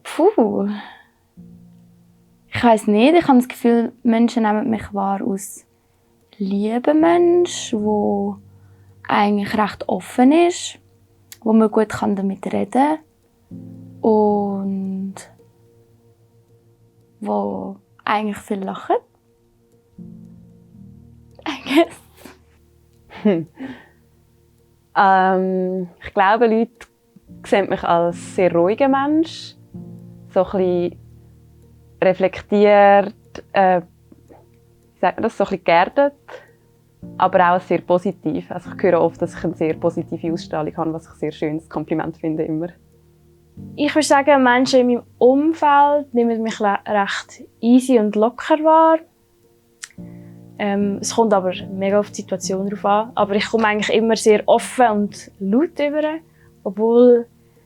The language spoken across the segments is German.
Puh. Ich weiss nicht. Ich habe das Gefühl, Menschen nehmen mich wahr als lieber Mensch, der eigentlich recht offen ist, wo man gut damit reden kann und wo eigentlich viel lacht. I guess. Ich glaube, Leute sehen mich als sehr ruhiger Mensch, so ein bisschen reflektiert, wie sagt man das, so ein bisschen geerdet, aber auch sehr positiv. Also ich höre oft, dass ich eine sehr positive Ausstrahlung habe, was ich ein sehr schönes Kompliment finde immer. Ich würde sagen, Menschen in meinem Umfeld nehmen mich recht easy und locker wahr. Es kommt aber mega auf die Situation drauf an. Aber ich komme eigentlich immer sehr offen und laut rüber. Obwohl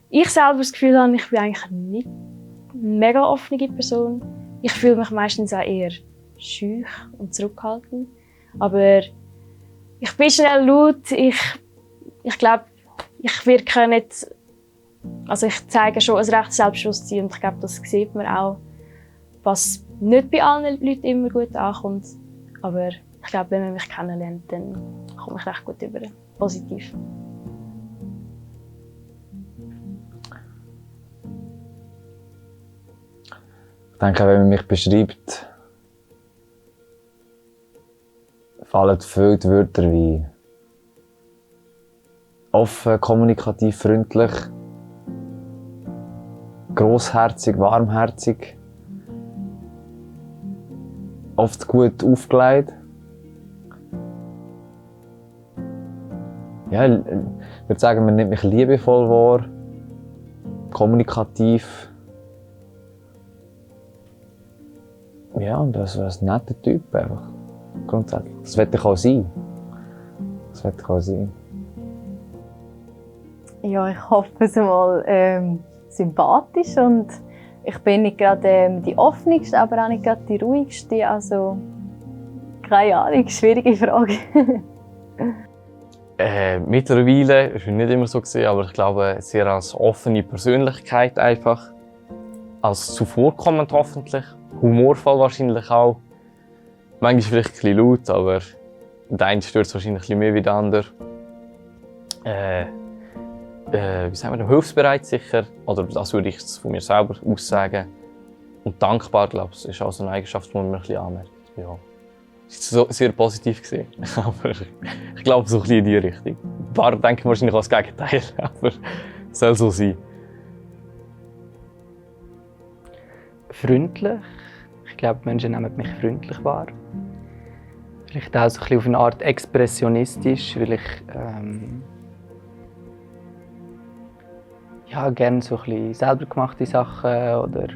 ich selber das Gefühl habe, ich bin eigentlich nicht eine mega offene Person. Ich fühle mich meistens auch eher schüch und zurückhaltend. Aber ich bin schnell laut. Ich glaube, ich wirke nicht. Also ich zeige schon ein recht Selbstbewusstsein und ich glaube, das sieht man auch, was nicht bei allen Leuten immer gut ankommt. Aber ich glaube, wenn man mich kennenlernt, dann komme ich recht gut über. Positiv. Ich denke, wenn man mich beschreibt, fallen viele Wörter wie offen, kommunikativ, freundlich, grossherzig, warmherzig, oft gut aufgelegt. Ja, ich würde sagen, man nimmt mich liebevoll wahr, kommunikativ. Ja, und das ist ein netter Typ einfach. Grundsätzlich. Das will ich auch sein. Das will ich auch sein. Ja, ich hoffe es mal sympathisch und ich bin nicht gerade die offenste, aber auch nicht gerade die ruhigste. Also, keine Ahnung, schwierige Frage. Mittlerweile war es nicht immer so, aber ich glaube, sehr als offene Persönlichkeit einfach. Als zuvorkommend hoffentlich. Humorvoll wahrscheinlich auch. Manchmal vielleicht ein bisschen laut, aber der eine stört es wahrscheinlich ein bisschen mehr wie der andere. Wie sagen wir, hilfsbereit sicher. Oder das würde ich von mir selber aussagen. Und dankbar, glaube ich, ist auch so eine Eigenschaft, die man mir ein bisschen anmerkt. Ja. Das war sehr positiv gesehen. Aber ich glaube, so ein bisschen in die Richtung. Ein paar denken wahrscheinlich auch das Gegenteil, aber es soll so sein. Freundlich. Ich glaube, Menschen nehmen mich freundlich wahr. Vielleicht auch so ein bisschen auf eine Art expressionistisch, weil ich ja, gerne so ein bisschen selber gemachte Sachen oder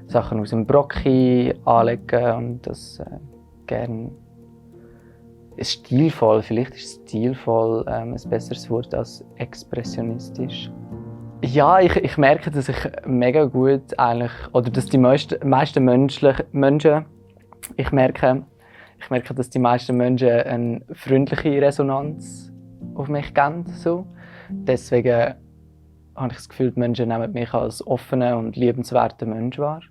Sachen aus dem Brocki anlegen und das gerne stilvoll. Vielleicht ist stilvoll ein besseres Wort als expressionisch. Ja, ich merke, dass ich mega gut eigentlich, oder dass die meisten Menschen, ich merke, dass die meisten Menschen eine freundliche Resonanz auf mich geben. So. Deswegen habe ich das Gefühl, die Menschen nehmen mich als offenen und liebenswerten Menschen wahr.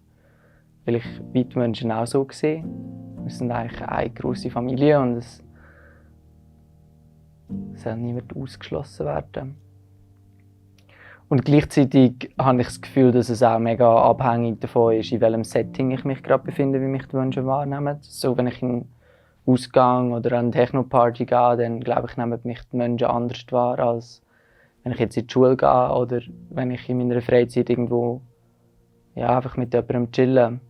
Weil ich die Menschen auch so sehe. Wir sind eigentlich eine grosse Familie und es soll niemand ausgeschlossen werden. Und gleichzeitig habe ich das Gefühl, dass es auch mega abhängig davon ist, in welchem Setting ich mich gerade befinde, wie mich die Menschen wahrnehmen. So, wenn ich in einen Ausgang oder an eine Techno-Party gehe, dann glaube ich, nehmen mich die Menschen anders wahr, als wenn ich jetzt in die Schule gehe oder wenn ich in meiner Freizeit irgendwo ja, einfach mit jemandem chille.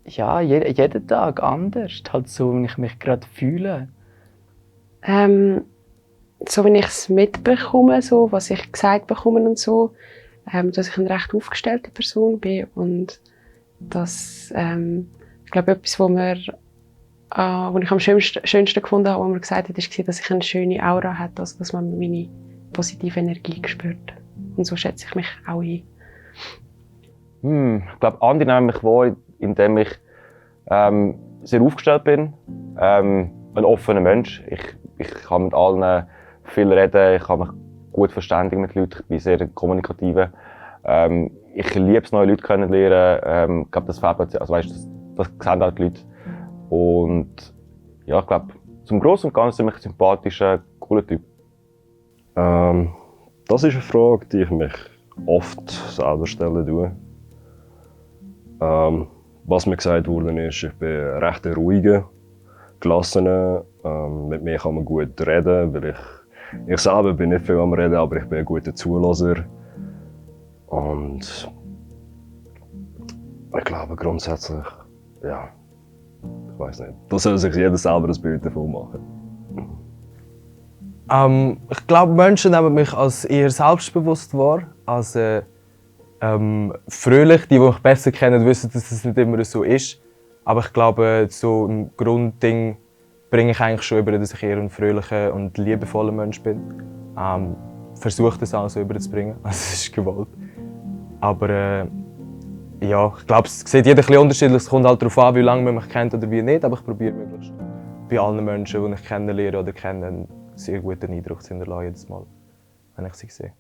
Ja, jeden Tag anders, halt so, wenn ich mich gerade fühle. So wie ich es mitbekomme, so, was ich gesagt bekomme und so, dass ich eine recht aufgestellte Person bin und dass, ich glaube, etwas, was ich am schönsten gefunden habe, was man gesagt hat, war, dass ich eine schöne Aura habe, also dass man meine positive Energie spürt. Und so schätze ich mich auch ein. Ich glaube, andere nehmen mich wahr, indem ich sehr aufgestellt bin, ein offener Mensch. Ich kann mit allen viel reden, ich kann mich gut verständigen mit Leuten, ich bin sehr kommunikativer. Ich liebe es, neue Leute kennenzulernen. Ich glaube, das fehlt, also weißt, das sehen auch die Leute. Und ja, ich glaube, zum Großen und Ganzen ziemlich sympathischer, cooler Typ. Das ist eine Frage, die ich mich oft selber stelle. Was mir gesagt worden ist, ich bin ein recht ruhiger, gelassener. Mit mir kann man gut reden, weil ich selber bin nicht viel am Reden, aber ich bin ein guter Zuhörer. Und ich glaube grundsätzlich, ja, ich weiß nicht. Da soll sich jeder selber ein Bild davon machen. Ich glaube, Menschen nehmen mich als eher selbstbewusst wahr, als fröhlich. Die mich besser kennen, wissen, dass es nicht immer so ist. Aber ich glaube, so ein Grundding bringe ich eigentlich schon über, dass ich eher ein fröhlicher und liebevoller Mensch bin. Versuche das auch so überzubringen. Also es ist gewollt. Aber ja, ich glaube, es sieht jeder ein bisschen unterschiedlich. Es kommt halt darauf an, wie lange man mich kennt oder wie nicht. Aber ich probiere möglichst bei allen Menschen, die ich kennenlerne oder kenne, einen sehr guten Eindruck zu hinterlassen jedes Mal, wenn ich sie sehe.